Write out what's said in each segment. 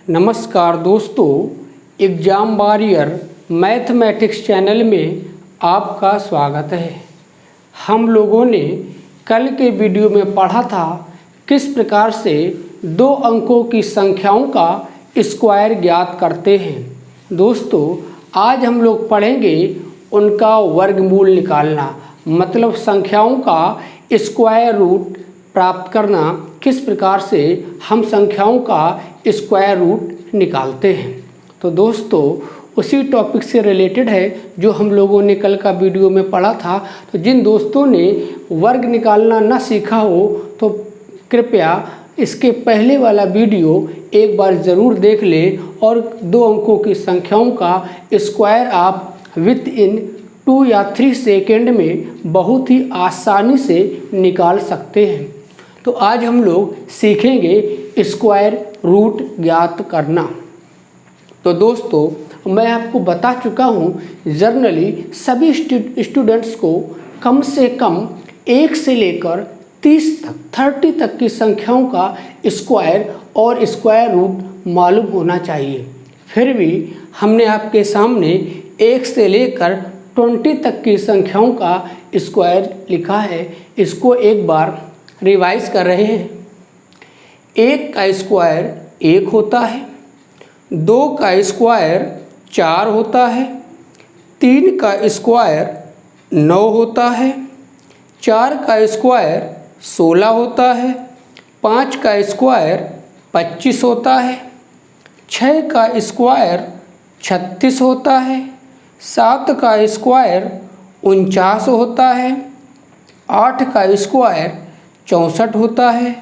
नमस्कार दोस्तों, exam warrior mathematics channel में आपका स्वागत है। हम लोगों ने कल के वीडियो में पढ़ा था किस प्रकार से 2 अंकों की संख्याओं का स्क्वायर ज्ञात करते हैं। दोस्तों, आज हम लोग पढ़ेंगे उनका वर्गमूल निकालना, मतलब संख्याओं का स्क्वायर रूट प्राप्त करना, किस प्रकार से हम संख्याओं का स्क्वायर रूट निकालते हैं। तो दोस्तों, उसी टॉपिक से रिलेटेड है जो हम लोगों ने कल का वीडियो में पढ़ा था। तो जिन दोस्तों ने वर्ग निकालना ना सीखा हो तो कृपया इसके पहले वाला वीडियो एक बार ज़रूर देख लें और 2 अंकों की संख्याओं का स्क्वायर आप विद इन 2 या 3 सेकेंड में बहुत ही आसानी से निकाल सकते हैं। तो आज हम लोग सीखेंगे स्क्वायर रूट ज्ञात करना। तो दोस्तों, मैं आपको बता चुका हूँ जनरली सभी स्टूडेंट्स को कम से कम 1 से लेकर 30 तक की संख्याओं का स्क्वायर और स्क्वायर रूट मालूम होना चाहिए। फिर भी हमने आपके सामने 1 से लेकर 20 तक की संख्याओं का स्क्वायर लिखा है। इसको एक बार रिवाइज कर रहे हैं। 1 का स्क्वायर 1 होता है, 2 का स्क्वायर 4 होता है, 3 का स्क्वायर 9 होता है, 4 का स्क्वायर 16 होता है, 5 का स्क्वायर 25 होता है, 6 का स्क्वायर 36 होता है, 7 का स्क्वायर 49 होता है, 8 का स्क्वायर 64 होता है,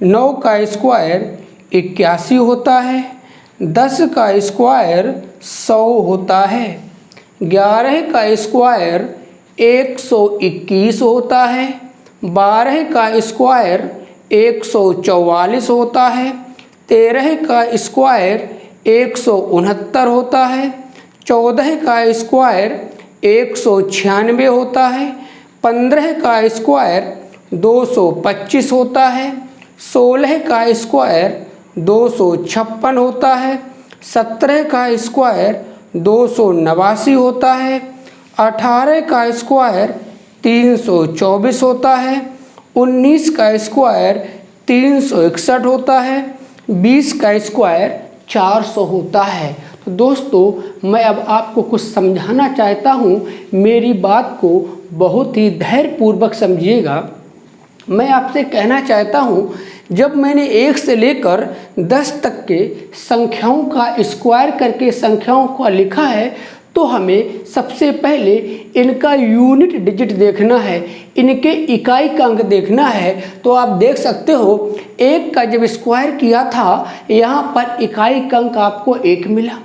9 का स्क्वायर 81 होता है, 10 का स्क्वायर 100 होता है, 11 का स्क्वायर 121 होता है, 12 का स्क्वायर 144 होता है, 13 का स्क्वायर 169 होता है, 14 का स्क्वायर 196 होता है, 15 का स्क्वायर 225 होता है, 16 का स्क्वायर 256 होता है, 17 का स्क्वायर 289 होता है, 18 का स्क्वायर 324 होता है, 19 का स्क्वायर 361 होता है, 20 का स्क्वायर 400 होता है। तो दोस्तों, मैं अब आपको कुछ समझाना चाहता हूँ। मेरी बात को बहुत ही धैर्यपूर्वक समझिएगा। मैं आपसे कहना चाहता हूँ, जब मैंने 1 से लेकर 10 तक के संख्याओं का स्क्वायर करके संख्याओं को लिखा है तो हमें सबसे पहले इनका यूनिट डिजिट देखना है, इनके इकाई का अंक देखना है। तो आप देख सकते हो 1 का जब स्क्वायर किया था यहाँ पर इकाई का अंक आपको 1 मिला।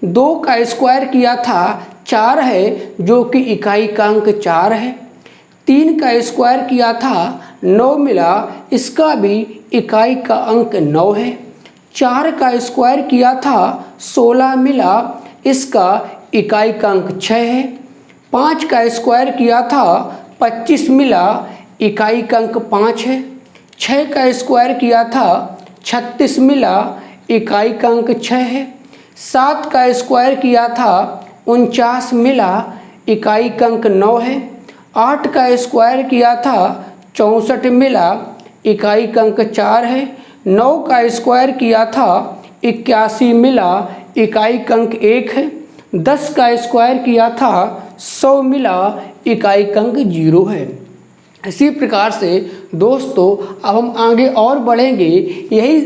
2 का स्क्वायर किया था 4 है जो कि इकाई का अंक 4 है। 3 का स्क्वायर किया था 9 मिला, इसका भी इकाई का अंक 9 है। 4 का स्क्वायर किया था 16 मिला, इसका इकाई का अंक 6 है। 5 का स्क्वायर किया था 25 मिला, इकाई का अंक 5 है। 6 का स्क्वायर किया था 36 मिला, इकाई का अंक 6 है। 7 का स्क्वायर किया था 49 मिला, इकाई का अंक 9 है। 8 का स्क्वायर किया था 64 मिला, इकाई का अंक 4 है। 9 का स्क्वायर किया था 81 मिला, इकाई का अंक 1 है। 10 का स्क्वायर किया था 100 मिला, इकाई का अंक 0 है। इसी प्रकार से दोस्तों, अब हम आगे और बढ़ेंगे। यही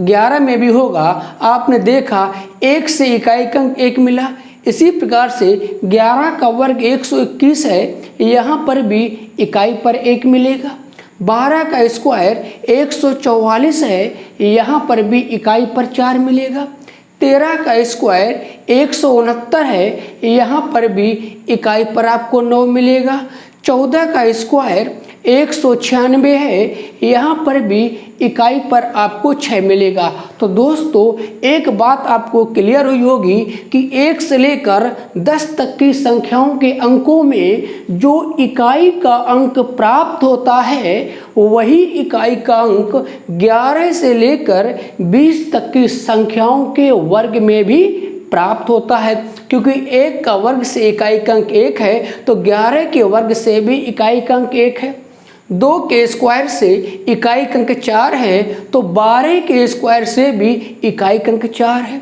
11 में भी होगा। आपने देखा 1 से इकाई का अंक 1 मिला। इसी प्रकार से 11 का वर्ग 121 है, यहाँ पर भी इकाई पर 1 मिलेगा। 12 का स्क्वायर 144 है, यहाँ पर भी इकाई पर 4 मिलेगा। 13 का स्क्वायर 169 है, यहाँ पर भी इकाई पर आपको 9 मिलेगा। 14 का स्क्वायर 196 है, यहाँ पर भी इकाई पर आपको 6 मिलेगा। तो दोस्तों एक बात आपको क्लियर हुई होगी कि 1 से लेकर 10 तक की संख्याओं के अंकों में जो इकाई का अंक प्राप्त होता है वही इकाई का अंक 11 से लेकर 20 तक की संख्याओं के वर्ग में भी प्राप्त होता है, क्योंकि 1 का वर्ग से इकाई का अंक 1 है तो 11 के वर्ग से भी इकाई का अंक 1 है। 2 के स्क्वायर से इकाई का अंक 4 है तो 12 के स्क्वायर से भी इकाई का अंक 4 है।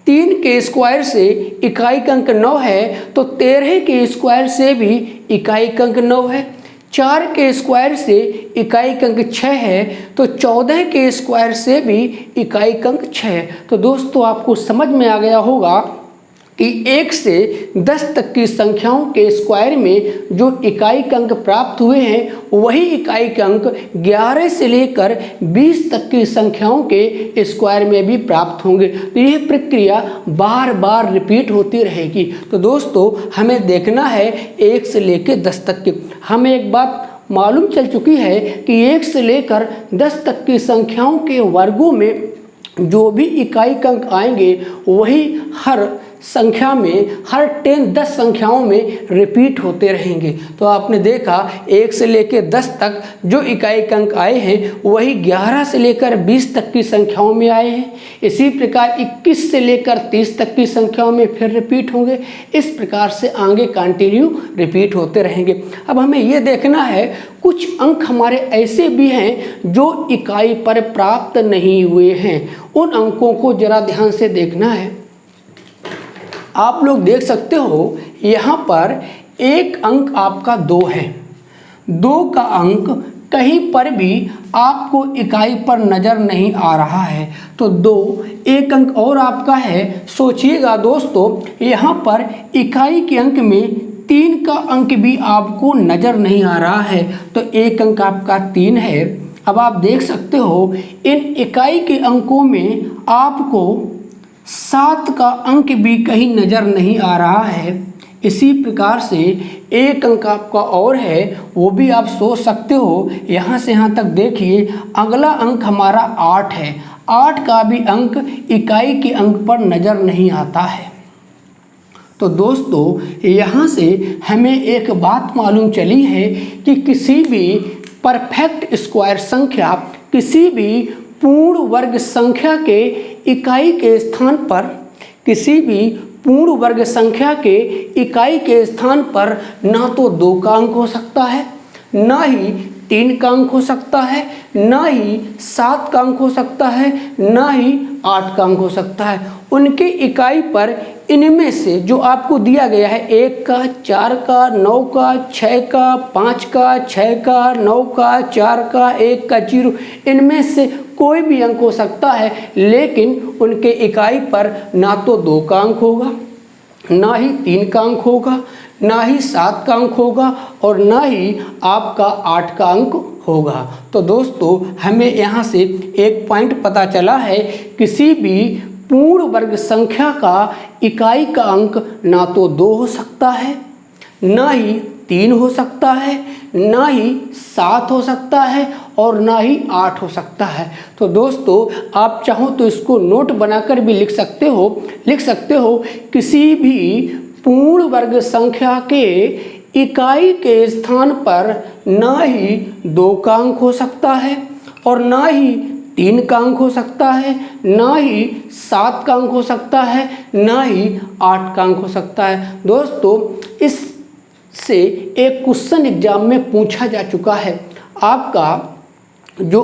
3 के स्क्वायर से इकाई का अंक 9 है तो 13 के स्क्वायर से भी इकाई का अंक 9 है। 4 के स्क्वायर से इकाई का अंक 6 है तो 14 के स्क्वायर से भी इकाई का अंक 6 है। तो दोस्तों आपको समझ में आ गया होगा कि 1 से 10 तक की संख्याओं के स्क्वायर में जो इकाई के अंक प्राप्त हुए हैं वही इकाई के अंक 11 से लेकर 20 तक की संख्याओं के स्क्वायर में भी प्राप्त होंगे। तो यह प्रक्रिया बार बार रिपीट होती रहेगी। तो दोस्तों हमें देखना है 1 से लेकर 10 तक की। हमें एक बात मालूम चल चुकी है कि 1 से लेकर 10 तक की संख्याओं के वर्गों में जो भी इकाई का अंक आएंगे वही हर संख्या में, हर 10 संख्याओं में रिपीट होते रहेंगे। तो आपने देखा 1 से लेकर 10 तक जो इकाई का अंक आए हैं वही 11 से लेकर 20 तक की संख्याओं में आए हैं। इसी प्रकार 21 से लेकर 30 तक की संख्याओं में फिर रिपीट होंगे। इस प्रकार से आगे कंटिन्यू रिपीट होते रहेंगे। अब हमें ये देखना है कुछ अंक हमारे ऐसे भी हैं जो इकाई पर प्राप्त नहीं हुए हैं। उन अंकों को जरा ध्यान से देखना है। आप लोग देख सकते हो यहाँ पर एक अंक आपका 2 है। 2 का अंक कहीं पर भी आपको इकाई पर नज़र नहीं आ रहा है। तो 2 एक अंक और आपका है। सोचिएगा दोस्तों यहाँ पर इकाई के अंक में 3 का अंक भी आपको नज़र नहीं आ रहा है। तो एक अंक आपका 3 है। अब आप देख सकते हो इन इकाई के अंकों में आपको 7 का अंक भी कहीं नज़र नहीं आ रहा है। इसी प्रकार से एक अंक आपका और है, वो भी आप सोच सकते हो। यहाँ से यहाँ तक देखिए, अगला अंक हमारा 8 है। 8 का भी अंक इकाई के अंक पर नज़र नहीं आता है। तो दोस्तों यहाँ से हमें एक बात मालूम चली है कि किसी भी परफेक्ट स्क्वायर संख्या, किसी भी पूर्ण वर्ग संख्या के इकाई के स्थान पर, किसी भी पूर्ण वर्ग संख्या के इकाई के स्थान पर ना तो 2 का अंक हो सकता है, ना ही 3 का अंक हो सकता है, ना ही 7 का अंक हो सकता है, ना ही 8 का अंक हो सकता है। उनके इकाई पर इनमें से जो आपको दिया गया है 1 का, 4 का, 9 का, 6 का, 5 का, 6 का, 9 का, 4 का, 1 का, 0, इनमें से कोई भी अंक हो सकता है। लेकिन उनके इकाई पर ना तो 2 का अंक होगा, ना ही 3 का अंक होगा, ना ही 7 का अंक होगा और ना ही आपका 8 का अंक होगा। तो दोस्तों हमें यहाँ से एक पॉइंट पता चला है, किसी भी पूर्ण वर्ग संख्या का इकाई का अंक ना तो 2 हो सकता है, ना ही 3 हो सकता है, ना ही 7 हो सकता है और ना ही 8 हो सकता है। तो दोस्तों आप चाहो तो इसको नोट बनाकर भी लिख सकते हो किसी भी पूर्ण वर्ग संख्या के इकाई के स्थान पर ना ही 2 का अंक हो सकता है और ना ही 3 का अंक हो सकता है, ना ही 7 का अंक हो सकता है, ना ही 8 का अंक हो सकता है। दोस्तों इससे एक क्वेश्चन एग्जाम में पूछा जा चुका है। आपका जो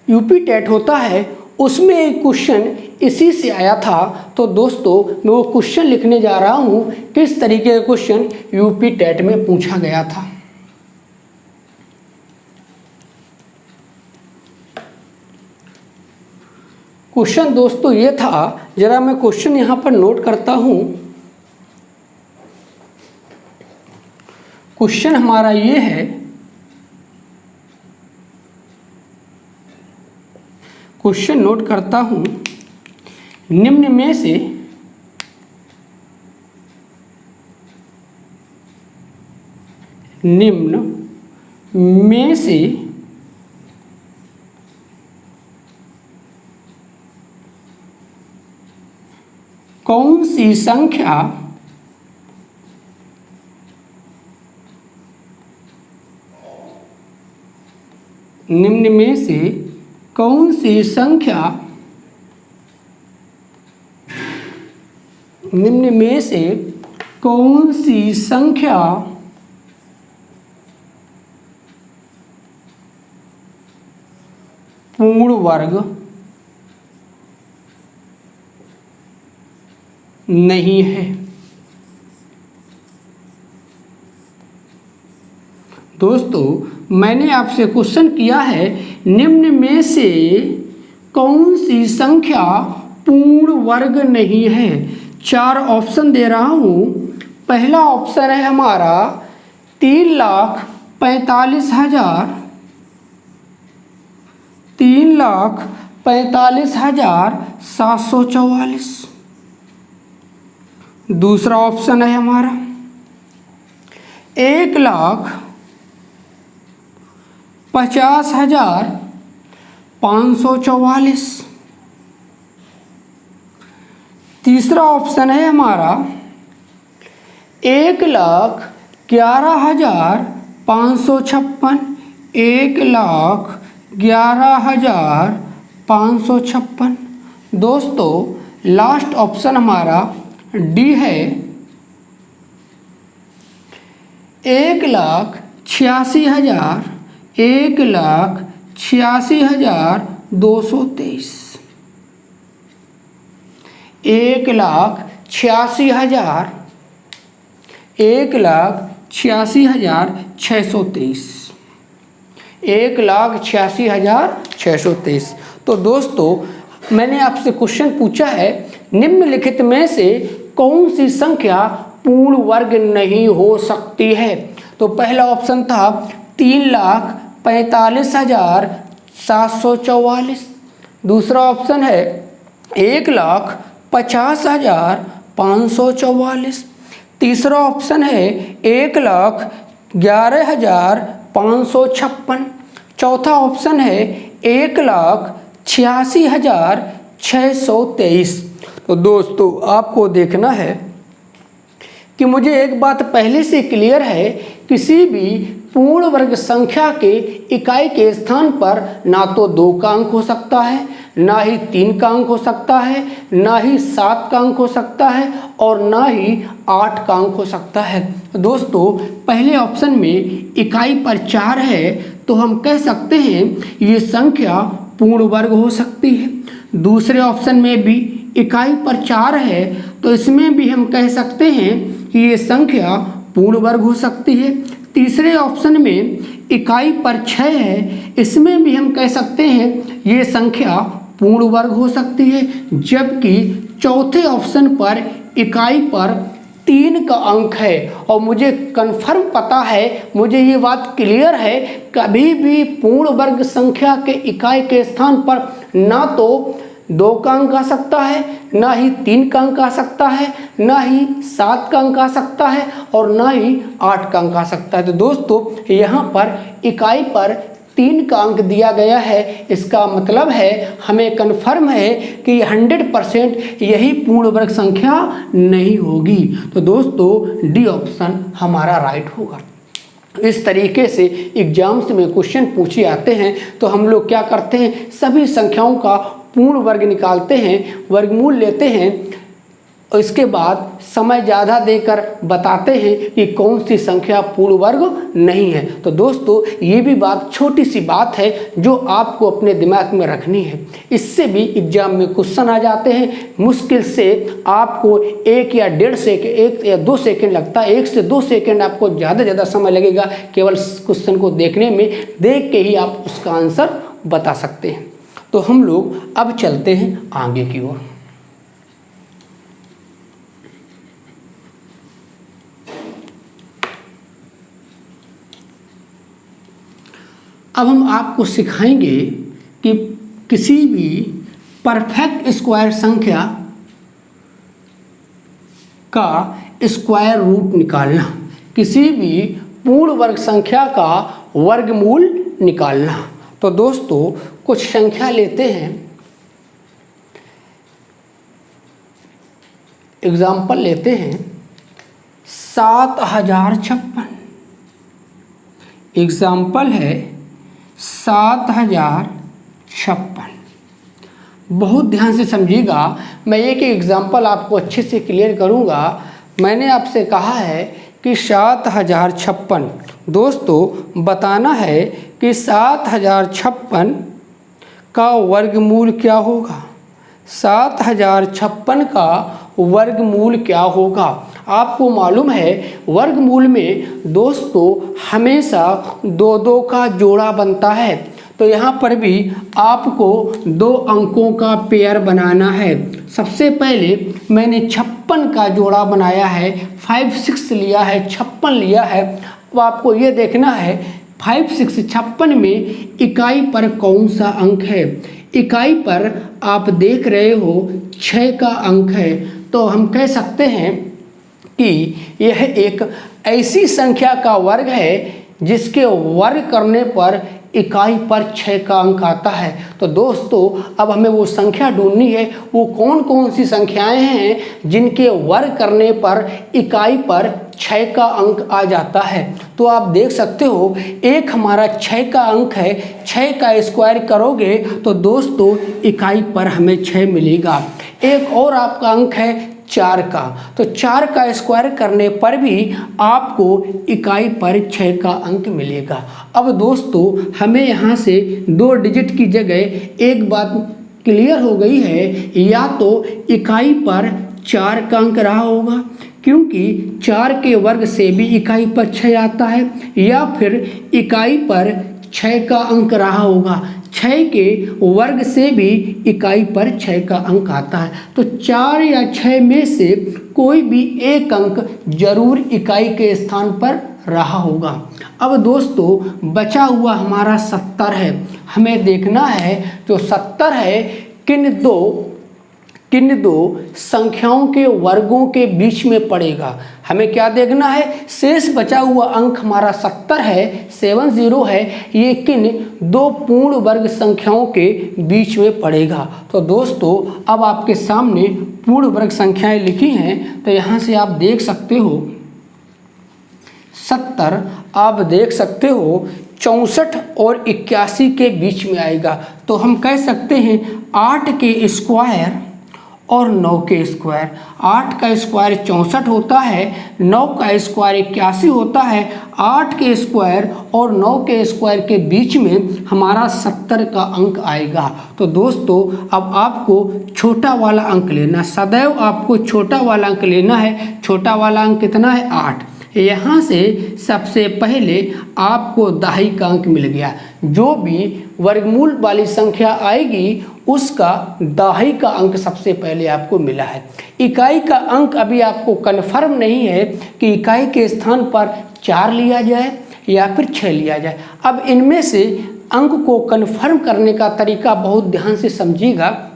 यूपी टेट होता है उसमें एक क्वेश्चन इसी से आया था। तो दोस्तों मैं वो क्वेश्चन लिखने जा रहा हूँ, किस तरीके का क्वेश्चन यूपी टेट में पूछा गया था। क्वेश्चन दोस्तों ये था, जरा मैं क्वेश्चन यहाँ पर नोट करता हूँ। क्वेश्चन हमारा ये है, क्वेश्चन नोट करता हूँ, निम्न में से में से कौन सी संख्या निम्न में से कौन सी संख्या निम्न में से कौन सी संख्या पूर्ण वर्ग नहीं है। दोस्तों, मैंने आपसे क्वेश्चन किया है निम्न में से कौन सी संख्या पूर्ण वर्ग नहीं है। 4 ऑप्शन दे रहा हूं। पहला ऑप्शन है हमारा 3,45,000, 3,45,744। दूसरा ऑप्शन है हमारा 1,50,544। तीसरा ऑप्शन है हमारा 1,11,556, 1,11,556। दोस्तों, लास्ट ऑप्शन हमारा डी है 1,86,000, 1,86,223, 1,86,000, 1,86,623, 1,86,623। तो दोस्तों, मैंने आपसे क्वेश्चन पूछा है निम्नलिखित में से कौन सी संख्या पूर्ण वर्ग नहीं हो सकती है। तो पहला ऑप्शन था 3,45,744। दूसरा ऑप्शन है 1,50,544। तीसरा ऑप्शन है 1,11,556। चौथा ऑप्शन है 1,86,623। तो दोस्तों, आपको देखना है कि मुझे एक बात पहले से क्लियर है, किसी भी पूर्ण वर्ग संख्या के इकाई के स्थान पर ना तो 2 का अंक हो सकता है, ना ही 3 का अंक हो सकता है, ना ही 7 का अंक हो सकता है और ना ही 8 का अंक हो सकता है। दोस्तों, पहले ऑप्शन में इकाई पर 4 है तो हम कह सकते हैं ये संख्या पूर्ण वर्ग हो सकती है। दूसरे ऑप्शन में भी इकाई पर 4 है तो इसमें भी हम कह सकते हैं कि ये संख्या पूर्ण वर्ग हो सकती है। तीसरे ऑप्शन में इकाई पर 6 है, इसमें भी हम कह सकते हैं ये संख्या पूर्ण वर्ग हो सकती है। जबकि चौथे ऑप्शन पर इकाई पर 3 का अंक है और मुझे कन्फर्म पता है, मुझे ये बात क्लियर है, कभी भी पूर्ण वर्ग संख्या के इकाई के स्थान पर ना तो 2 का अंक आ सकता है, ना ही 3 का अंक आ सकता है, ना ही 7 का अंक आ सकता है और ना ही 8 का अंक आ सकता है। तो दोस्तों, यहाँ पर इकाई पर 3 का अंक दिया गया है, इसका मतलब है हमें कन्फर्म है कि 100% यही पूर्ण वर्ग संख्या नहीं होगी। तो दोस्तों, डी ऑप्शन हमारा राइट होगा। इस तरीके से एग्जाम्स में क्वेश्चन पूछे आते हैं तो हम लोग क्या करते हैं, सभी संख्याओं का पूर्ण वर्ग निकालते हैं, वर्गमूल लेते हैं और इसके बाद समय ज़्यादा देकर बताते हैं कि कौन सी संख्या पूर्ण वर्ग नहीं है। तो दोस्तों, ये भी बात छोटी सी बात है जो आपको अपने दिमाग में रखनी है। इससे भी एग्जाम में क्वेश्चन आ जाते हैं, मुश्किल से आपको 1 या 1.5 सेकेंड, 1 या 2 सेकेंड लगता है, 1 से 2 सेकेंड आपको ज़्यादा समय लगेगा केवल क्वेश्चन को देखने में। देख के ही आप उसका आंसर बता सकते हैं। तो हम लोग अब चलते हैं आगे की ओर। अब हम आपको सिखाएंगे कि किसी भी परफेक्ट स्क्वायर संख्या का स्क्वायर रूट निकालना। किसी भी पूर्ण वर्ग संख्या का वर्गमूल निकालना। तो दोस्तों कुछ संख्या लेते हैं, एग्जाम्पल लेते हैं 7056। एग्जाम्पल है 7056। बहुत ध्यान से समझिएगा, मैं एक एग्जाम्पल आपको अच्छे से क्लियर करूंगा। मैंने आपसे कहा है कि 7056 दोस्तों बताना है कि 7056 का वर्गमूल क्या होगा। 7056 का वर्गमूल क्या होगा। आपको मालूम है वर्गमूल में दोस्तों हमेशा 2-2 का जोड़ा बनता है। तो यहाँ पर भी आपको 2 अंकों का पेयर बनाना है। सबसे पहले मैंने 56 का जोड़ा बनाया है, 5 6 लिया है, 56 लिया है। अब आपको ये देखना है 5 6 56 में इकाई पर कौन सा अंक है। इकाई पर आप देख रहे हो 6 का अंक है। तो हम कह सकते हैं कि यह एक ऐसी संख्या का वर्ग है जिसके वर्ग करने पर इकाई पर 6 का अंक आता है। तो दोस्तों अब हमें वो संख्या ढूंढनी है, वो कौन कौन सी संख्याएं हैं जिनके वर्ग करने पर इकाई पर 6 का अंक आ जाता है। तो आप देख सकते हो एक हमारा 6 का अंक है, 6 का स्क्वायर करोगे तो दोस्तों इकाई पर हमें 6 मिलेगा। एक और आपका अंक है 4 का, तो 4 का स्क्वायर करने पर भी आपको इकाई पर 6 का अंक मिलेगा। अब दोस्तों हमें यहाँ से 2 डिजिट की जगह एक बात क्लियर हो गई है, या तो इकाई पर 4 का अंक रहा होगा क्योंकि 4 के वर्ग से भी इकाई पर 6 आता है, या फिर इकाई पर 6 का अंक रहा होगा, 6 के वर्ग से भी इकाई पर 6 का अंक आता है। तो 4 या 6 में से कोई भी एक अंक जरूर इकाई के स्थान पर रहा होगा। अब दोस्तों बचा हुआ हमारा 70 है। हमें देखना है जो 70 है किन दो संख्याओं के वर्गों के बीच में पड़ेगा। हमें क्या देखना है, शेष बचा हुआ अंक हमारा 70 है, 70 है, ये किन 2 पूर्ण वर्ग संख्याओं के बीच में पड़ेगा। तो दोस्तों अब आपके सामने पूर्ण वर्ग संख्याएं लिखी हैं, तो यहाँ से आप देख सकते हो 70 आप देख सकते हो 64 और 81 के बीच में आएगा। तो हम कह सकते हैं 8 के स्क्वायर और 9 के स्क्वायर। 8 का स्क्वायर 64 होता है, 9 का स्क्वायर 81 होता है। 8 के स्क्वायर और 9 के स्क्वायर के बीच में हमारा 70 का अंक आएगा। तो दोस्तों अब आपको छोटा वाला अंक लेना, सदैव आपको छोटा वाला अंक लेना है। छोटा वाला अंक कितना है, 8। यहाँ से सबसे पहले आपको दहाई का अंक मिल गया। जो भी वर्गमूल वाली संख्या आएगी उसका दहाई का अंक सबसे पहले आपको मिला है। इकाई का अंक अभी आपको कन्फर्म नहीं है कि इकाई के स्थान पर 4 लिया जाए या फिर 6 लिया जाए। अब इनमें से अंक को कन्फर्म करने का तरीका बहुत ध्यान से समझिएगा।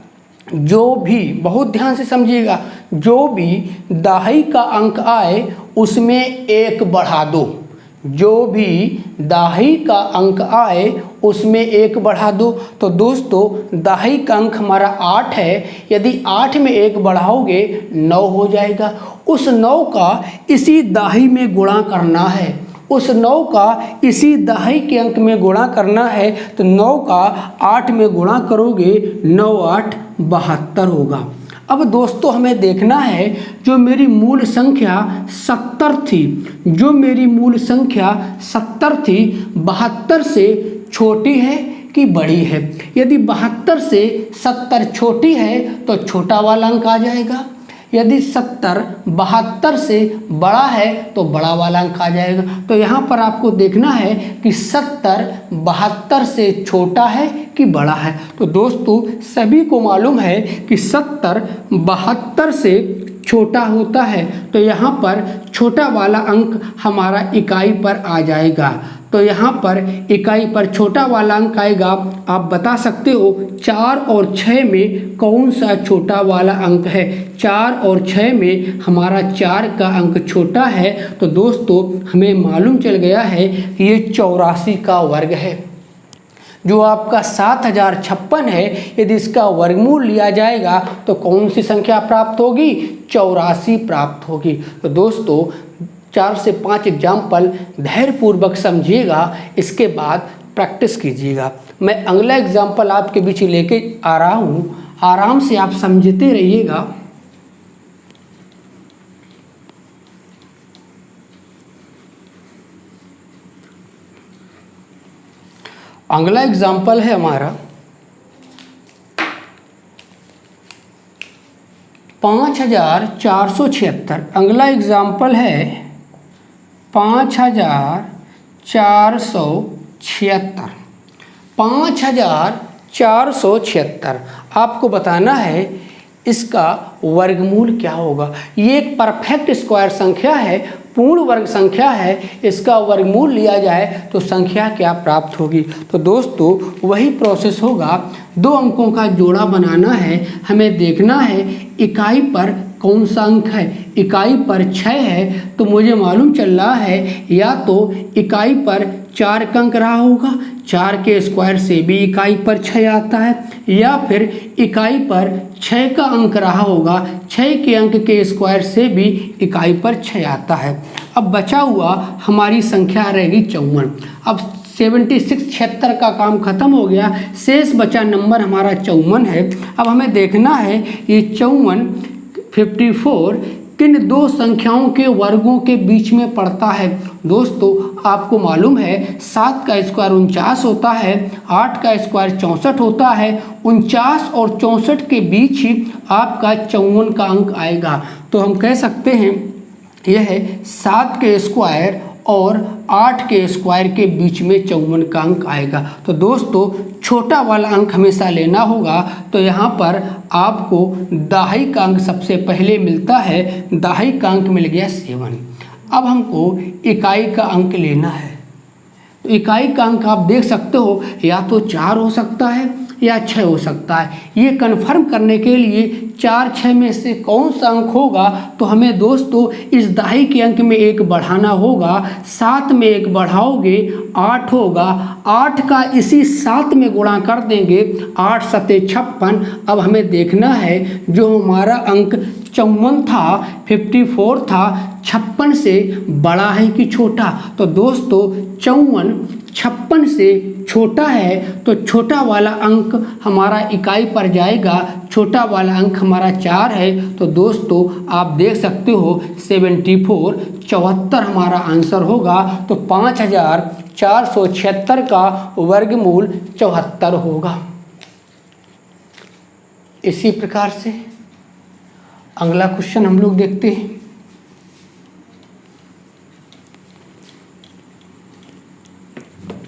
बहुत ध्यान से समझिएगा, जो भी दहाई का अंक आए उसमें 1 बढ़ा दो। जो भी दहाई का अंक आए उसमें 1 बढ़ा दो। तो दोस्तों दहाई का अंक हमारा 8 है, यदि 8 में 1 बढ़ाओगे 9 हो जाएगा। उस 9 का इसी दहाई में गुणा करना है, उस 9 का इसी दहाई के अंक में गुणा करना है। तो 9 का 8 में गुणा करोगे 9 8 72 होगा। अब दोस्तों हमें देखना है जो मेरी मूल संख्या 70 थी, जो मेरी मूल संख्या 70 थी 72 से छोटी है कि बड़ी है। यदि 72 से 70 छोटी है तो छोटा वाला अंक आ जाएगा, यदि 70 72 से बड़ा है तो बड़ा वाला अंक आ जाएगा। तो यहाँ पर आपको देखना है कि 70 72 से छोटा है कि बड़ा है। तो दोस्तों सभी को मालूम है कि 70 72 से छोटा होता है, तो यहाँ पर छोटा वाला अंक हमारा इकाई पर आ जाएगा। तो यहाँ पर इकाई पर छोटा वाला अंक आएगा। आप बता सकते हो 4 और 6 में कौन सा छोटा वाला अंक है। 4 और 6 में हमारा 4 का अंक छोटा है। तो दोस्तों हमें मालूम चल गया है कि ये 84 का वर्ग है। जो आपका 7056 है, यदि इसका वर्गमूल लिया जाएगा तो कौन सी संख्या प्राप्त होगी? 84 प्राप्त होगी। तो दोस्तों 4 से 5 एग्जाम्पल धैर्यपूर्वक समझिएगा, इसके बाद प्रैक्टिस कीजिएगा। मैं अगला एग्जाम्पल आपके बीच लेके आ रहा हूँ, आराम से आप समझते रहिएगा। अगला एग्जाम्पल है हमारा 5476। अगला एग्जाम्पल है 5476। 5476 आपको बताना है इसका वर्गमूल क्या होगा। ये एक परफेक्ट स्क्वायर संख्या है, पूर्ण वर्ग संख्या है। इसका वर्गमूल लिया जाए तो संख्या क्या प्राप्त होगी। तो दोस्तों वही प्रोसेस होगा, 2 अंकों का जोड़ा बनाना है। हमें देखना है इकाई पर कौन सा अंक है। इकाई पर 6 है तो मुझे मालूम चल रहा है या तो इकाई पर 4 का अंक रहा होगा, 4 के स्क्वायर से भी इकाई पर 6 आता है, या फिर इकाई पर 6 का अंक रहा होगा, 6 के अंक के स्क्वायर से भी इकाई पर 6 आता है। अब बचा हुआ हमारी संख्या रहेगी 54। अब 76 का काम खत्म हो गया, शेष बचा नंबर हमारा 54 है। अब हमें देखना है ये 54 किन 2 संख्याओं के वर्गों के बीच में पड़ता है। दोस्तों आपको मालूम है 7 का स्क्वायर 49 होता है, 8 का स्क्वायर 64 होता है। 49 और 64 के बीच ही आपका 54 का अंक आएगा। तो हम कह सकते हैं यह 7 के स्क्वायर और 8 के स्क्वायर के बीच में 54 का अंक आएगा। तो दोस्तों छोटा वाला अंक हमेशा लेना होगा। तो यहाँ पर आपको दहाई का अंक सबसे पहले मिलता है, दहाई का अंक मिल गया 7। अब हमको इकाई का अंक लेना है। तो इकाई का अंक आप देख सकते हो या तो 4 हो सकता है या 6 हो सकता है। ये कन्फर्म करने के लिए 4 6 में से कौन सा अंक होगा, तो हमें दोस्तों इस दहाई के अंक में 1 बढ़ाना होगा। 7 में 1 बढ़ाओगे 8 होगा, 8 का इसी 7 में गुणा कर देंगे, 8 सते 56। अब हमें देखना है जो हमारा अंक 54 था, 54 था, 56 से बड़ा है कि छोटा। तो दोस्तों 54 56 से छोटा है तो छोटा वाला अंक हमारा इकाई पर जाएगा। छोटा वाला अंक हमारा 4 है। तो दोस्तों आप देख सकते हो 74 हमारा आंसर होगा। तो 5476 का वर्गमूल 74 होगा। इसी प्रकार से अगला क्वेश्चन हम लोग देखते हैं।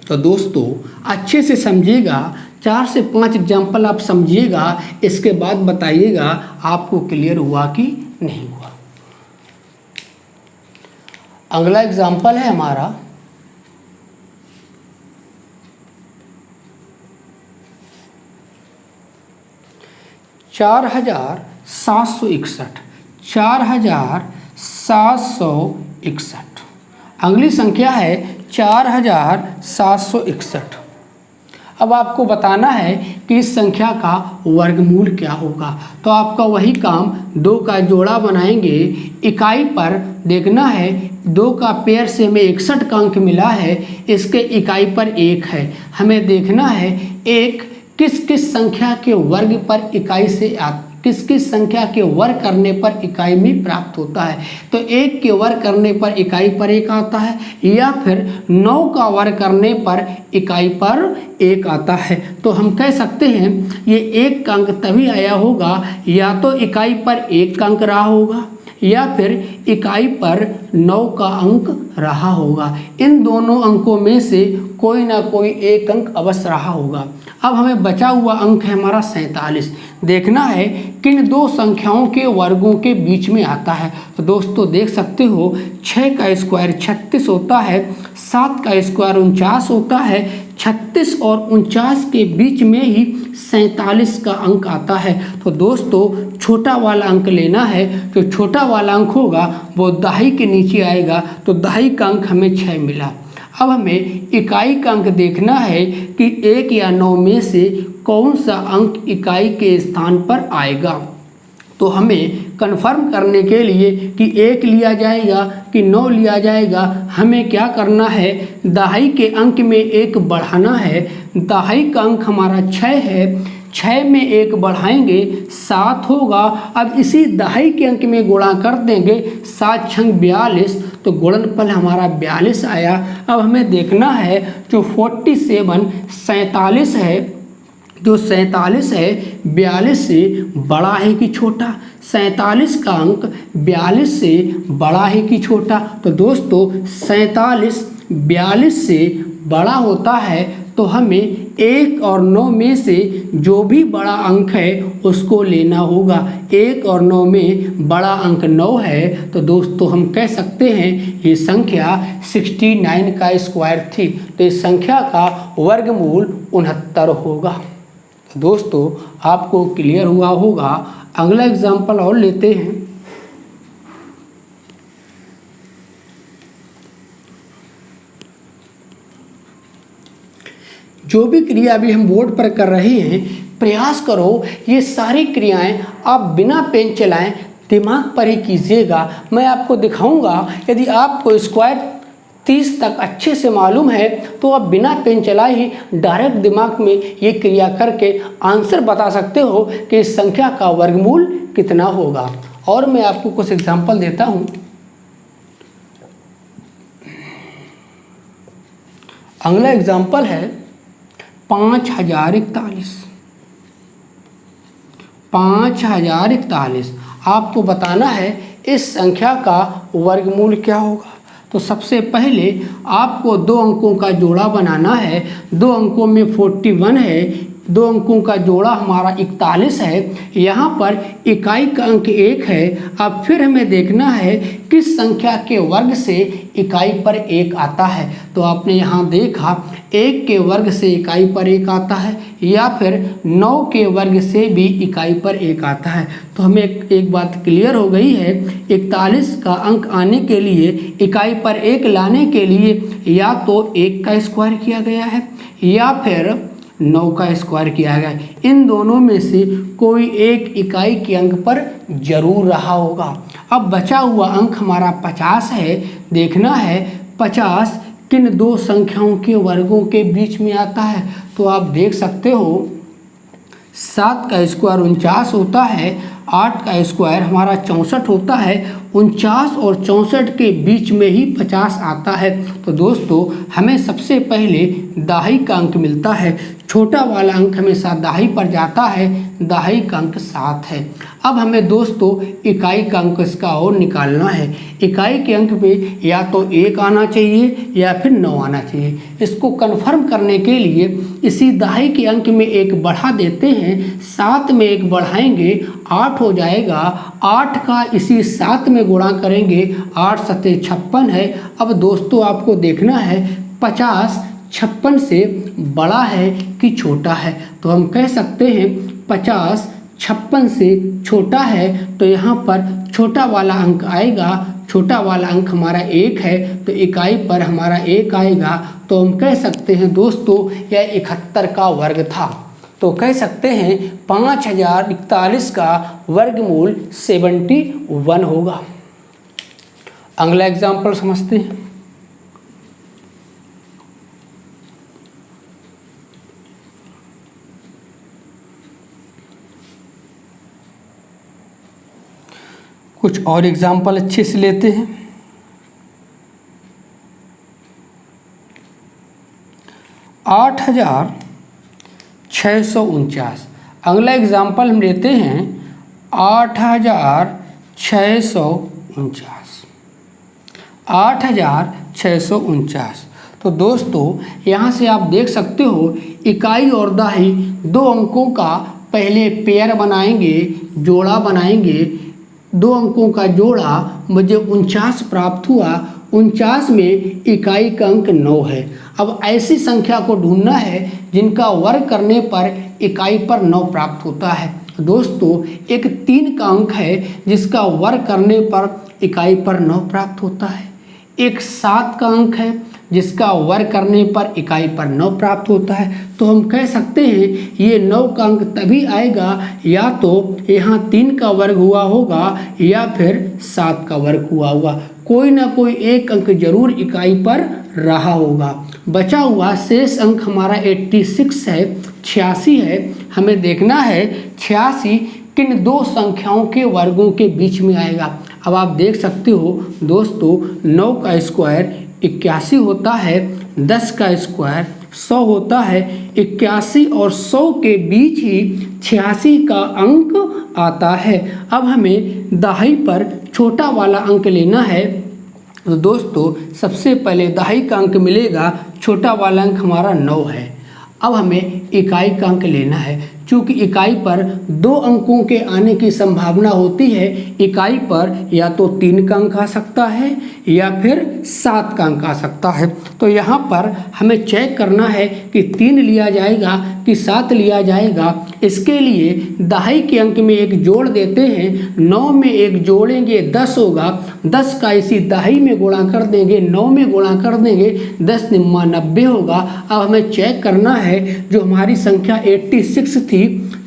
तो दोस्तों अच्छे से समझिएगा, 4 से 5 एग्जाम्पल आप समझिएगा, इसके बाद बताइएगा आपको क्लियर हुआ कि नहीं हुआ। अगला एग्जाम्पल है हमारा 4761। 4761 अगली संख्या है 4761। अब आपको बताना है कि इस संख्या का वर्गमूल क्या होगा। तो आपका वही काम, 2 का जोड़ा बनाएंगे। इकाई पर देखना है 2 का पेयर से हमें 61 का अंक मिला है, इसके इकाई पर 1 है। हमें देखना है 1 किस किस संख्या के वर्ग पर इकाई से किस किस संख्या के वर्ग करने पर इकाई में प्राप्त होता है। तो 1 के वर्ग करने पर इकाई पर 1 आता है, या फिर 9 का वर्ग करने पर इकाई पर 1 आता है। तो हम कह सकते हैं ये 1 का अंक तभी आया होगा या तो इकाई पर 1 का अंक रहा होगा, या फिर इकाई पर 9 का अंक रहा होगा। इन दोनों अंकों में से कोई ना कोई एक अंक अवश्य रहा होगा। अब हमें बचा हुआ अंक है हमारा 47। देखना है किन दो संख्याओं के वर्गों के बीच में आता है। तो दोस्तों देख सकते हो 6 का स्क्वायर 36 होता है, 7 का स्क्वायर 49 होता है, 36 और 49 के बीच में ही 47 का अंक आता है। तो दोस्तों छोटा वाला अंक लेना है, जो छोटा वाला अंक होगा वो दहाई के नीचे आएगा, तो दहाई का अंक हमें 6 मिला। अब हमें इकाई का अंक देखना है कि 1 या 9 में से कौन सा अंक इकाई के स्थान पर आएगा। तो हमें कंफर्म करने के लिए कि 1 लिया जाएगा कि 9 लिया जाएगा, हमें क्या करना है, दहाई के अंक में 1 बढ़ाना है। दहाई का अंक हमारा 6 है, 6 में 1 बढ़ाएंगे 7 होगा। अब इसी दहाई के अंक में गुणा कर देंगे, 7 छंग 42, तो गुणनफल हमारा 42 आया। अब हमें देखना है जो 47 है, जो 47 है 42 से बड़ा है कि छोटा। 47 का अंक 42 से बड़ा है कि छोटा। तो दोस्तों 47 42 से बड़ा होता है, तो हमें 1 और 9 में से जो भी बड़ा अंक है उसको लेना होगा। 1 और 9 में बड़ा अंक 9 है, तो दोस्तों हम कह सकते हैं ये संख्या 69 का स्क्वायर थी। तो इस संख्या का वर्गमूल 69 होगा। तो दोस्तों आपको क्लियर हुआ होगा। अगला एग्जाम्पल और लेते हैं। जो भी क्रिया अभी हम बोर्ड पर कर रहे हैं, प्रयास करो ये सारी क्रियाएं आप बिना पेन चलाएं दिमाग पर ही कीजिएगा। मैं आपको दिखाऊंगा, यदि आपको स्क्वायर 30 तक अच्छे से मालूम है तो आप बिना पेन चलाए ही डायरेक्ट दिमाग में ये क्रिया करके आंसर बता सकते हो कि इस संख्या का वर्गमूल कितना होगा। और मैं आपको कुछ एग्जांपल देता हूँ। अगला एग्जांपल है 5041। 5041 आपको बताना है इस संख्या का वर्गमूल क्या होगा। तो सबसे पहले आपको 2 अंकों का जोड़ा बनाना है। 2 अंकों में 41 है, 2 अंकों का जोड़ा हमारा 41 है। यहाँ पर इकाई का अंक 1 है। अब फिर हमें देखना है किस संख्या के वर्ग से इकाई पर 1 आता है। तो आपने यहाँ देखा 1 के वर्ग से इकाई पर 1 आता है, या फिर 9 के वर्ग से भी इकाई पर 1 आता है। तो हमें एक बात क्लियर हो गई है, 41 का अंक आने के लिए, इकाई पर 1 लाने के लिए या तो 1 का स्क्वायर किया गया है या फिर 9 का स्क्वायर किया गया है। इन दोनों में से कोई एक इकाई के अंक पर जरूर रहा होगा। अब बचा हुआ अंक हमारा 50 है। देखना है 50 किन 2 संख्याओं के वर्गों के बीच में आता है। तो आप देख सकते हो 7 का स्क्वायर 49 होता है, 8 का स्क्वायर हमारा 64 होता है। 49 और 64 के बीच में ही 50 आता है। तो दोस्तों हमें सबसे पहले दहाई का अंक मिलता है। छोटा वाला अंक हमेशा दहाई पर जाता है, दहाई का अंक 7 है। अब हमें दोस्तों इकाई का अंक इसका और निकालना है। इकाई के अंक पे या तो 1 आना चाहिए या फिर 9 आना चाहिए। इसको कन्फर्म करने के लिए इसी दहाई के अंक में 1 बढ़ा देते हैं, 7 में 1 बढ़ाएंगे 8 हो जाएगा। 8 का इसी 7 में गुणा करेंगे, 8 सते 56 है। अब दोस्तों आपको देखना है 50 56 से बड़ा है कि छोटा है। तो हम कह सकते हैं 50 56 से छोटा है, तो यहाँ पर छोटा वाला अंक आएगा। छोटा वाला अंक हमारा 1 है, तो इकाई पर हमारा 1 आएगा। तो हम कह सकते हैं दोस्तों यह 71 का वर्ग था। तो कह सकते हैं 5041 का वर्गमूल 71 होगा। अगला एग्जाम्पल समझते हैं। कुछ और एग्जाम्पल अच्छे से लेते हैं। 8649। अगला एग्जाम्पल हम लेते हैं 8649। 8649। तो दोस्तों यहाँ से आप देख सकते हो इकाई और दहाई दो अंकों का पहले पेयर बनाएंगे, जोड़ा बनाएंगे। 2 अंकों का जोड़ा मुझे 49 प्राप्त हुआ। 49 में इकाई का अंक 9 है। अब ऐसी संख्या को ढूंढना है जिनका वर्ग करने पर इकाई पर 9 प्राप्त होता है। दोस्तों एक 3 का अंक है जिसका वर्ग करने पर इकाई पर 9 प्राप्त होता है। एक 7 का अंक है जिसका वर्ग करने पर इकाई पर 9 प्राप्त होता है। तो हम कह सकते हैं ये 9 का अंक तभी आएगा या तो यहाँ 3 का वर्ग हुआ होगा या फिर 7 का वर्ग हुआ होगा। कोई ना कोई एक अंक जरूर इकाई पर रहा होगा। बचा हुआ शेष अंक हमारा 86 है, 86 है। हमें देखना है 86 किन 2 संख्याओं के वर्गों के बीच में आएगा। अब आप देख सकते हो दोस्तों 9 का स्क्वायर 81 होता है, 10 का स्क्वायर 100 होता है। 81 और 100 के बीच ही 86 का अंक आता है। अब हमें दहाई पर छोटा वाला अंक लेना है। तो दोस्तों सबसे पहले दहाई का अंक मिलेगा, छोटा वाला अंक हमारा 9 है। अब हमें इकाई का अंक लेना है। चूँकि इकाई पर 2 अंकों के आने की संभावना होती है, इकाई पर या तो 3 का अंक आ सकता है या फिर 7 का अंक आ सकता है। तो यहाँ पर हमें चेक करना है कि 3 लिया जाएगा कि 7 लिया जाएगा। इसके लिए दहाई के अंक में एक जोड़ देते हैं। 9 में एक जोड़ेंगे 10 होगा, 10 का इसी दहाई में गुणा कर देंगे, 9 में गुणा कर देंगे, 10 निम्मा 90 होगा। अब हमें चेक करना है जो हमारी संख्या 86 थी,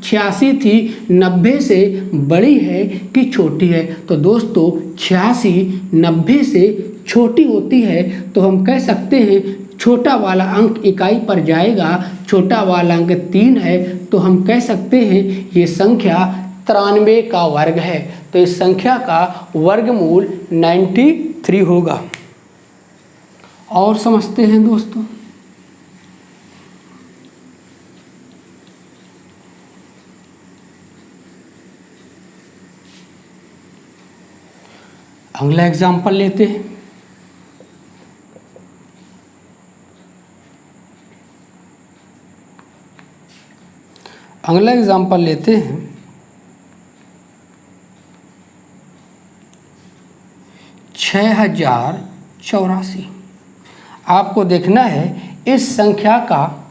86 थी, 90 से बड़ी है कि छोटी है। तो दोस्तों 86 90 से छोटी होती है तो हम कह सकते हैं छोटा वाला अंक इकाई पर जाएगा। छोटा वाला अंक 3 है तो हम कह सकते हैं ये संख्या 93 का वर्ग है। तो इस संख्या का वर्गमूल 93 होगा। और समझते हैं दोस्तों, अगला एग्जाम्पल लेते हैं। अगला एग्जाम्पल लेते हैं 6084। आपको देखना है इस संख्या का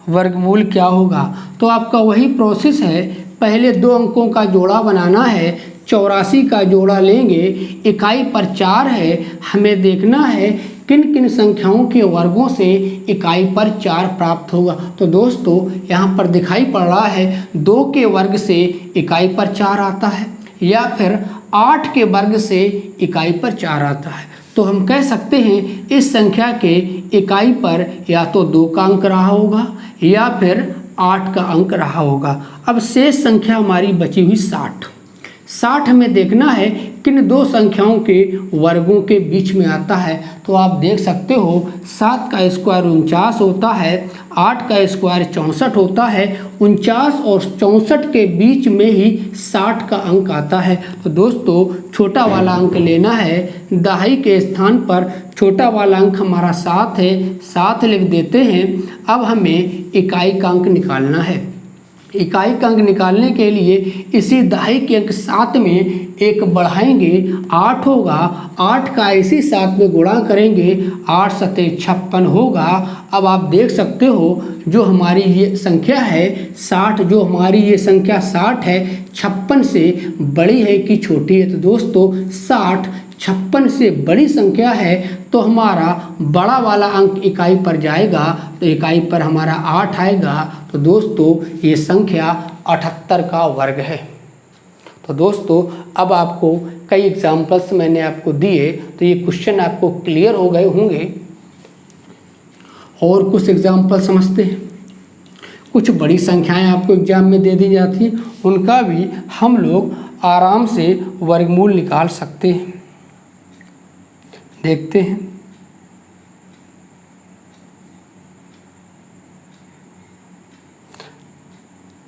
वर्गमूल क्या होगा। तो आपका वही प्रोसेस है, पहले 2 अंकों का जोड़ा बनाना है। 84 का जोड़ा लेंगे, इकाई पर 4 है। हमें देखना है किन किन संख्याओं के वर्गों से इकाई पर 4 प्राप्त होगा। तो दोस्तों यहाँ पर दिखाई पड़ रहा है 2 के वर्ग से इकाई पर 4 आता है या फिर 8 के वर्ग से इकाई पर 4 आता है। तो हम कह सकते हैं इस संख्या के इकाई पर या तो 2 का अंक रहा होगा या फिर 8 का अंक रहा होगा। अब शेष संख्या हमारी बची हुई 60 हमें देखना है किन 2 संख्याओं के वर्गों के बीच में आता है। तो आप देख सकते हो 7 का स्क्वायर 49 होता है, 8 का स्क्वायर 64 होता है। 49 और 64 के बीच में ही 60 का अंक आता है। तो दोस्तों छोटा वाला अंक लेना है। दहाई के स्थान पर छोटा वाला अंक हमारा 7 है, 7 लिख देते हैं। अब हमें इकाई का अंक निकालना है। इकाई का अंक निकालने के लिए इसी दहाई के अंक 7 में एक बढ़ाएंगे, 8 होगा। 8 का इसी 7 में गुणा करेंगे, 8 सते 56 होगा। अब आप देख सकते हो जो हमारी ये संख्या है 60, जो हमारी ये संख्या 60 है 56 से बड़ी है कि छोटी है। तो दोस्तों 60 56 से बड़ी संख्या है तो हमारा बड़ा वाला अंक इकाई पर जाएगा। तो इकाई पर हमारा 8 आएगा। तो दोस्तों ये संख्या 78 का वर्ग है। तो दोस्तों अब आपको कई एग्जाम्पल्स मैंने आपको दिए तो ये क्वेश्चन आपको क्लियर हो गए होंगे। और कुछ एग्जाम्पल समझते हैं। कुछ बड़ी संख्याएं आपको एग्जाम में दे दी जाती हैं, उनका भी हम लोग आराम से वर्गमूल निकाल सकते हैं। देखते हैं।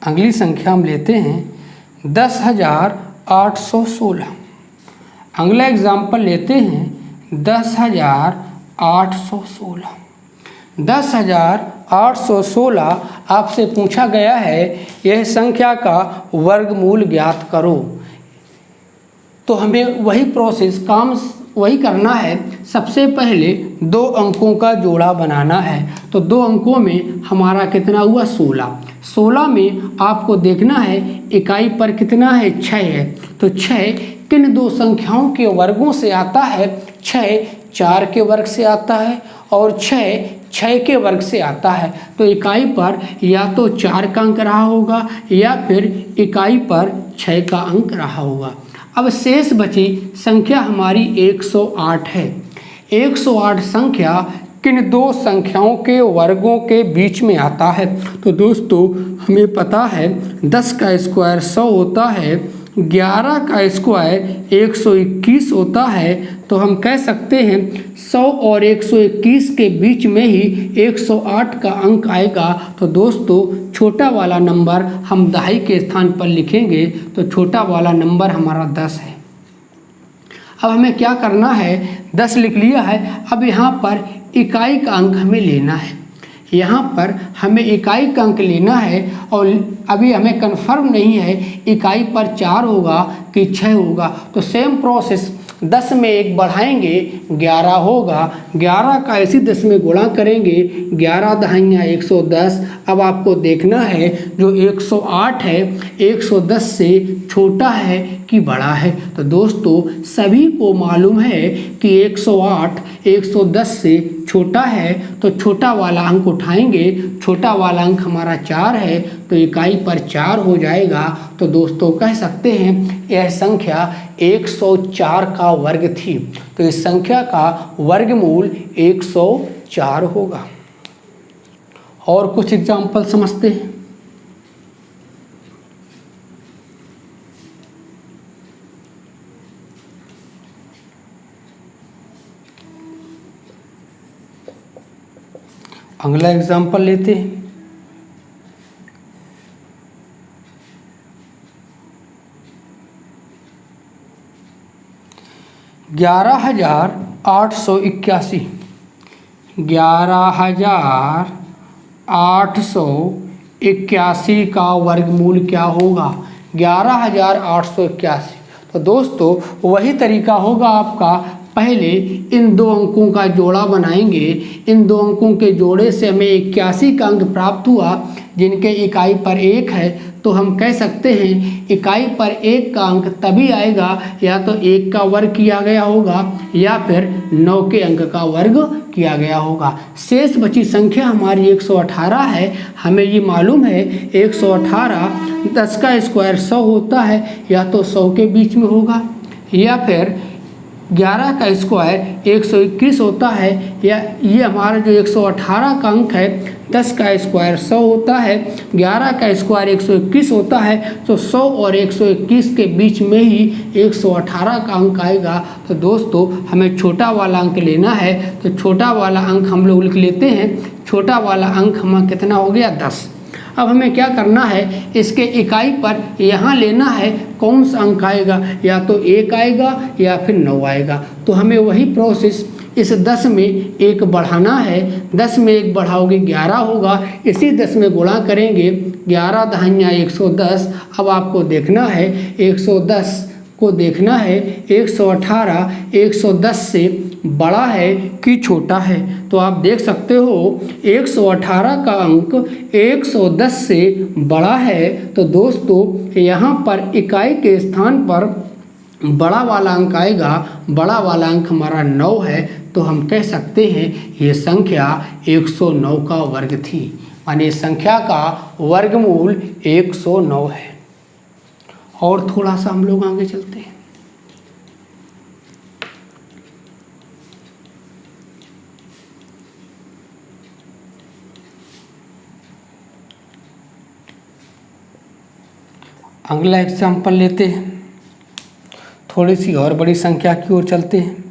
अगली संख्या हम लेते हैं 10,816। अगला एग्जाम्पल लेते हैं 10,816। 10,816 आपसे पूछा गया है यह संख्या का वर्गमूल ज्ञात करो। तो हमें वही प्रोसेस काम वही करना है। सबसे पहले 2 अंकों का जोड़ा बनाना है। तो 2 अंकों में हमारा कितना हुआ 16। 16 में आपको देखना है इकाई पर कितना है 6 है। तो 6 किन 2 संख्याओं के वर्गों से आता है? 6 4 के वर्ग से आता है और 6 6 के वर्ग से आता है। तो इकाई पर या तो 4 का अंक रहा होगा या फिर इकाई पर 6 का अंक रहा होगा। अब शेष बची संख्या हमारी 108 है। 108 संख्या किन 2 संख्याओं के वर्गों के बीच में आता है? तो दोस्तों हमें पता है 10 का स्क्वायर 100 होता है, 11 का स्क्वायर 121 होता है। तो हम कह सकते हैं 100 और 121 के बीच में ही 108 का अंक आएगा। तो दोस्तों छोटा वाला नंबर हम दहाई के स्थान पर लिखेंगे। तो छोटा वाला नंबर हमारा 10 है। अब हमें क्या करना है? 10 लिख लिया है। अब यहाँ पर इकाई का अंक हमें लेना है। यहाँ पर हमें इकाई का अंक लेना है और अभी हमें कंफर्म नहीं है इकाई पर 4 होगा कि 6 होगा। तो सेम प्रोसेस 10 में 1 बढ़ाएंगे 11 होगा। 11 का इसी 10 में गुणा करेंगे, 11 दहाइयाँ 110। अब आपको देखना है जो 108 है 110 से छोटा है कि बड़ा है। तो दोस्तों सभी को मालूम है कि 108 110 से छोटा है। तो छोटा वाला अंक उठाएंगे, छोटा वाला अंक हमारा 4 है तो इकाई पर 4 हो जाएगा। तो दोस्तों कह सकते हैं यह संख्या 104 का वर्ग थी। तो इस संख्या का वर्गमूल 104 होगा। और कुछ एग्जाम्पल समझते हैं। अगला एग्जाम्पल लेते हैं। 11,881 11,881 का वर्गमूल क्या होगा? 11,881। तो दोस्तों वही तरीका होगा आपका। पहले इन 2 अंकों का जोड़ा बनाएंगे। इन 2 अंकों के जोड़े से हमें 81 का अंक प्राप्त हुआ जिनके इकाई पर 1 है। तो हम कह सकते हैं इकाई पर 1 का अंक तभी आएगा या तो 1 का वर्ग किया गया होगा या फिर 9 के अंक का वर्ग किया गया होगा। शेष बची संख्या हमारी 118 है। हमें ये मालूम है 118 10 का स्क्वायर 100 होता है, या तो 100 के बीच में होगा या फिर 11 का स्क्वायर 121 होता है, या ये हमारा जो 118 का अंक है 10 का स्क्वायर 100 होता है, 11 का स्क्वायर 121 होता है। तो 100 और 121 के बीच में ही 118 का अंक आएगा। तो दोस्तों हमें छोटा वाला अंक लेना है। तो छोटा वाला अंक हम लोग लिख लेते हैं। छोटा वाला अंक हमारा कितना हो गया 10। अब हमें क्या करना है, इसके इकाई पर यहाँ लेना है कौन सा अंक आएगा, या तो 1 आएगा या फिर 9 आएगा। तो हमें वही प्रोसेस इस 10 में 1 बढ़ाना है। 10 में 1 बढ़ाओगे 11 होगा, इसी 10 में गुणा करेंगे, 11 दहाइयाँ 110। अब आपको देखना है 110 को देखना है 118 110 से बड़ा है कि छोटा है। तो आप देख सकते हो 118 का अंक 110 से बड़ा है। तो दोस्तों यहाँ पर इकाई के स्थान पर बड़ा वाला अंक आएगा। बड़ा वाला अंक हमारा 9 है। तो हम कह सकते हैं ये संख्या 109 का वर्ग थी, यानी संख्या का वर्गमूल 109 है। और थोड़ा सा हम लोग आगे चलते हैं। अगला एग्जाम्पल लेते हैं। थोड़ी सी और बड़ी संख्या की ओर चलते हैं।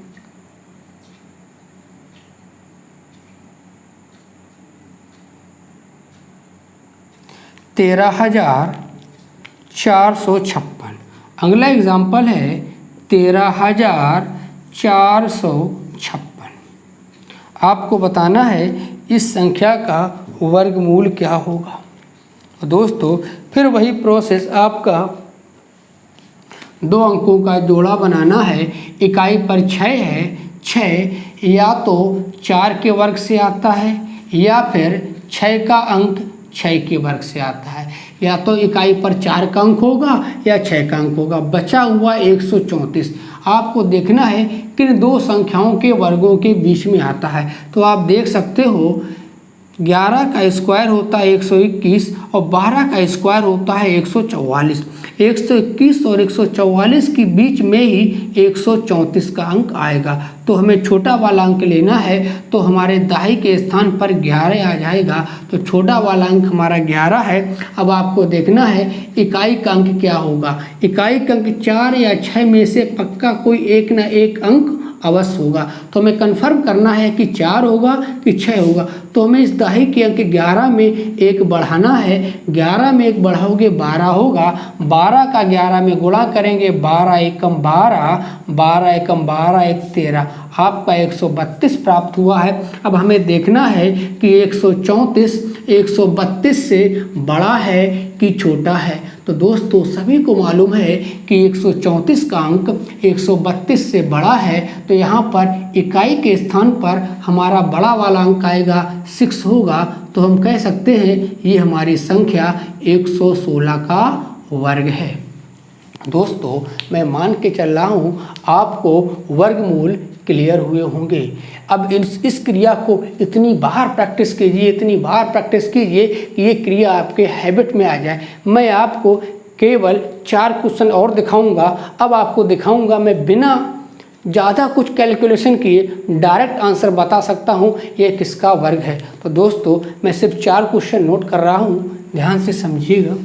13,456। अगला एग्जाम्पल है 13,456। आपको बताना है इस संख्या का वर्गमूल क्या होगा। तो दोस्तों फिर वही प्रोसेस, आपका 2 अंकों का जोड़ा बनाना है। इकाई पर 6 है, 6 या तो 4 के वर्ग से आता है या फिर 6 का अंक 6 के वर्ग से आता है। या तो इकाई पर 4 का अंक होगा या 6 का अंक होगा। बचा हुआ 134 आपको देखना है किन 2 संख्याओं के वर्गों के बीच में आता है। तो आप देख सकते हो 11 का स्क्वायर होता है 121 और 12 का स्क्वायर होता है 144। 121 और 144 के बीच में ही 134 का अंक आएगा। तो हमें छोटा वाला अंक लेना है, तो हमारे दाई के स्थान पर 11 आ जाएगा। तो छोटा वाला अंक हमारा 11 है। अब आपको देखना है इकाई का अंक क्या होगा। इकाई का अंक 4 या 6 में से पक्का कोई एक ना एक अंक अवश्य होगा। तो हमें कंफर्म करना है कि 4 होगा कि 6 होगा। तो हमें इस दहाई के अंक 11 में एक बढ़ाना है। 11 में एक बढ़ाओगे 12 होगा। 12 का 11 में गुणा करेंगे 12 एकम 12, 12 एकम 12 एक 13, आपका 132 प्राप्त हुआ है। अब हमें देखना है कि 132 से बड़ा है कि छोटा है। तो दोस्तों सभी को मालूम है कि 134 का अंक 132 से बड़ा है। तो यहाँ पर इकाई के स्थान पर हमारा बड़ा वाला अंक आएगा 6 होगा। तो हम कह सकते हैं ये हमारी संख्या 116 का वर्ग है। दोस्तों मैं मान के चल रहा हूँ आपको वर्गमूल क्लियर हुए होंगे। अब इस क्रिया को इतनी बार प्रैक्टिस कीजिए, इतनी बार प्रैक्टिस कीजिए कि ये क्रिया आपके हैबिट में आ जाए। मैं आपको केवल 4 क्वेश्चन और दिखाऊंगा। अब आपको दिखाऊंगा मैं बिना ज़्यादा कुछ कैलकुलेशन किए डायरेक्ट आंसर बता सकता हूँ ये किसका वर्ग है। तो दोस्तों मैं सिर्फ 4 क्वेश्चन नोट कर रहा हूँ, ध्यान से समझिएगा।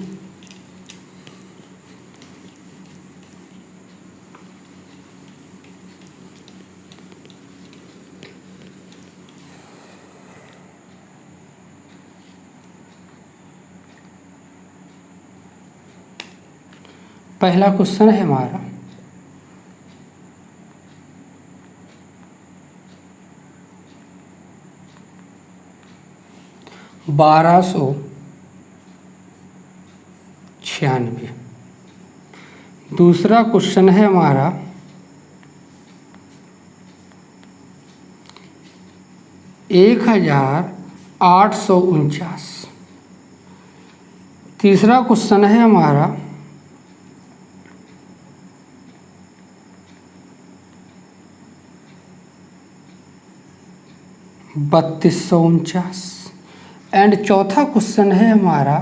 पहला क्वेश्चन है हमारा 1296। दूसरा क्वेश्चन है हमारा 1849। तीसरा क्वेश्चन है हमारा 3249 एंड चौथा क्वेश्चन है हमारा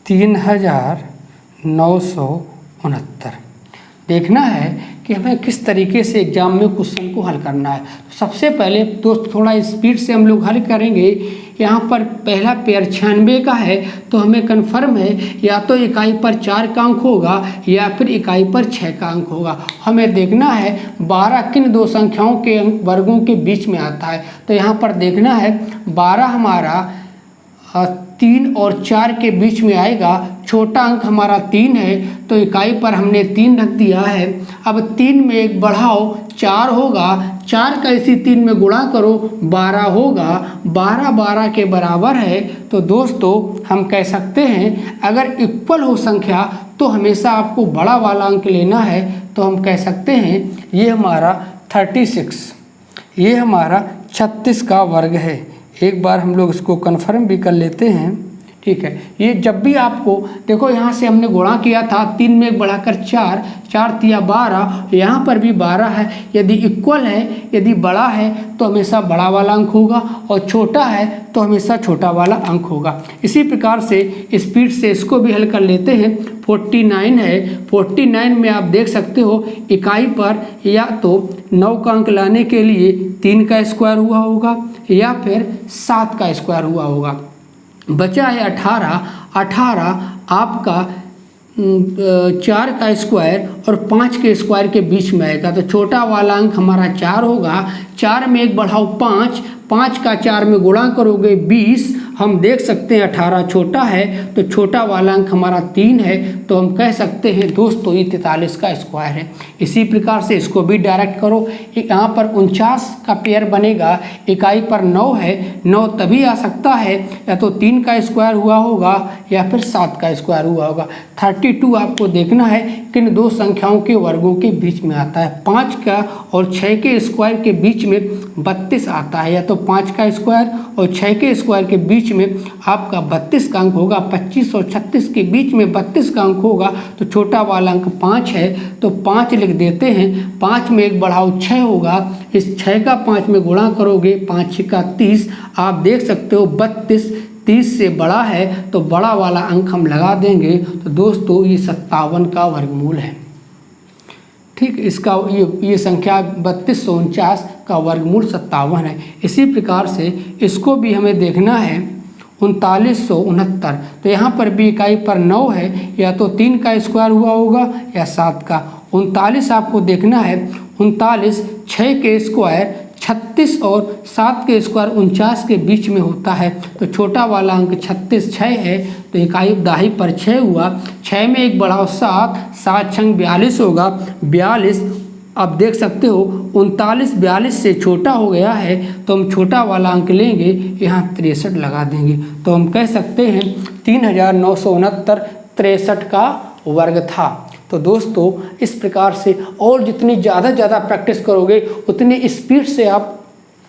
3969। देखना है कि हमें किस तरीके से एग्जाम में क्वेश्चन को हल करना है। तो सबसे पहले दोस्त थोड़ा स्पीड से हम लोग हल करेंगे। यहाँ पर पहला पेयर 96 का है, तो हमें कन्फर्म है या तो इकाई पर 4 का अंक होगा या फिर इकाई पर 6 का अंक होगा। हमें देखना है 12 किन 2 संख्याओं के वर्गों के बीच में आता है। तो यहाँ पर देखना है 12 हमारा 3 और 4 के बीच में आएगा। छोटा अंक हमारा 3 है, तो इकाई पर हमने 3 रख दिया है। अब 3 में एक बढ़ाओ 4 होगा, 4 का इसी 3 में गुणा करो 12 होगा, 12 12 के बराबर है। तो दोस्तों हम कह सकते हैं अगर इक्वल हो संख्या तो हमेशा आपको बड़ा वाला अंक लेना है। तो हम कह सकते हैं ये हमारा 36, ये हमारा 36 का वर्ग है। एक बार हम लोग इसको कन्फर्म भी कर लेते हैं। ठीक है, ये जब भी आपको देखो यहाँ से हमने गुणा किया था 3 में एक बढ़ाकर 4, 4 तिया 12, यहाँ पर भी 12 है। यदि इक्वल है, यदि बड़ा है तो हमेशा बड़ा वाला अंक होगा और छोटा है तो हमेशा छोटा वाला अंक होगा। इसी प्रकार से स्पीड से इसको भी हल कर लेते हैं। 49 है, 49 में आप देख सकते हो इकाई पर या तो 9 का अंक लाने के लिए 3 का स्क्वायर हुआ होगा या फिर 7 का स्क्वायर हुआ होगा। बचा है 18, 18 आपका 4 का स्क्वायर और 5 के स्क्वायर के बीच में आएगा। तो छोटा वाला अंक हमारा 4 होगा। 4 में एक बढ़ाओ 5, 5 का 4 में गुणा करोगे 20, हम देख सकते हैं 18 छोटा है तो छोटा वाला अंक हमारा 3 है, तो हम कह सकते हैं दोस्तों ये 43 का स्क्वायर है। इसी प्रकार से इसको भी डायरेक्ट करो, यहाँ पर 49 का पेयर बनेगा, इकाई पर 9 है, 9 तभी आ सकता है या तो 3 का स्क्वायर हुआ होगा या फिर 7 का स्क्वायर हुआ होगा। 32 आपको देखना है किन दो संख्याओं के वर्गों के बीच में आता है। 5 का और 6 के स्क्वायर के बीच में 32 आता है, या तो 5 का स्क्वायर और 6 के स्क्वायर के बीच में आपका 32 का अंक होगा। 25 और 36 के बीच में 32 का अंक होगा, तो छोटा वाला अंक 5 है, तो 5 लिख देते हैं। 5 में 1 बढ़ाओ 6 होगा, इस 6 का 5 में गुणा करोगे, 5 6 का 30, आप देख सकते हो 32 30 से बड़ा है, तो बड़ा वाला अंक हम लगा देंगे। तो दोस्तों ये 57 का वर्गमूल है। ठीक, इसका ये संख्या 3249 का वर्गमूल 57 है। इसी प्रकार से इसको भी हमें देखना है 3969, तो यहाँ पर भी इकाई पर 9 है, या तो 3 का स्क्वायर हुआ होगा या 7 का। 39 आपको देखना है, 39 6 के स्क्वायर 36 और 7 के स्क्वायर 49 के बीच में होता है, तो छोटा वाला अंक 36 6 है, तो इकाई दाही पर 6 हुआ। 6 में 1 बढ़ाओ 7, 7 छंग 42 होगा, 42 आप देख सकते हो 39 42 से छोटा हो गया है, तो हम छोटा वाला अंक लेंगे, यहाँ 63 लगा देंगे, तो हम कह सकते हैं 3969 63 का वर्ग था। तो दोस्तों इस प्रकार से और जितनी ज़्यादा प्रैक्टिस करोगे उतनी स्पीड से आप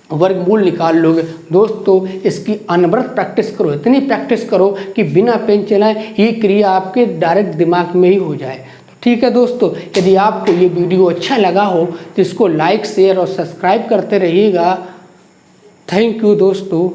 वर्गमूल निकाल लोगे। दोस्तों इसकी अनवरत प्रैक्टिस करो, इतनी प्रैक्टिस करो कि बिना पेन चलाए ये क्रिया आपके डायरेक्ट दिमाग में ही हो जाए। तो ठीक है दोस्तों, यदि आपको ये वीडियो अच्छा लगा हो तो इसको लाइक शेयर और सब्सक्राइब करते रहिएगा। थैंक यू दोस्तों।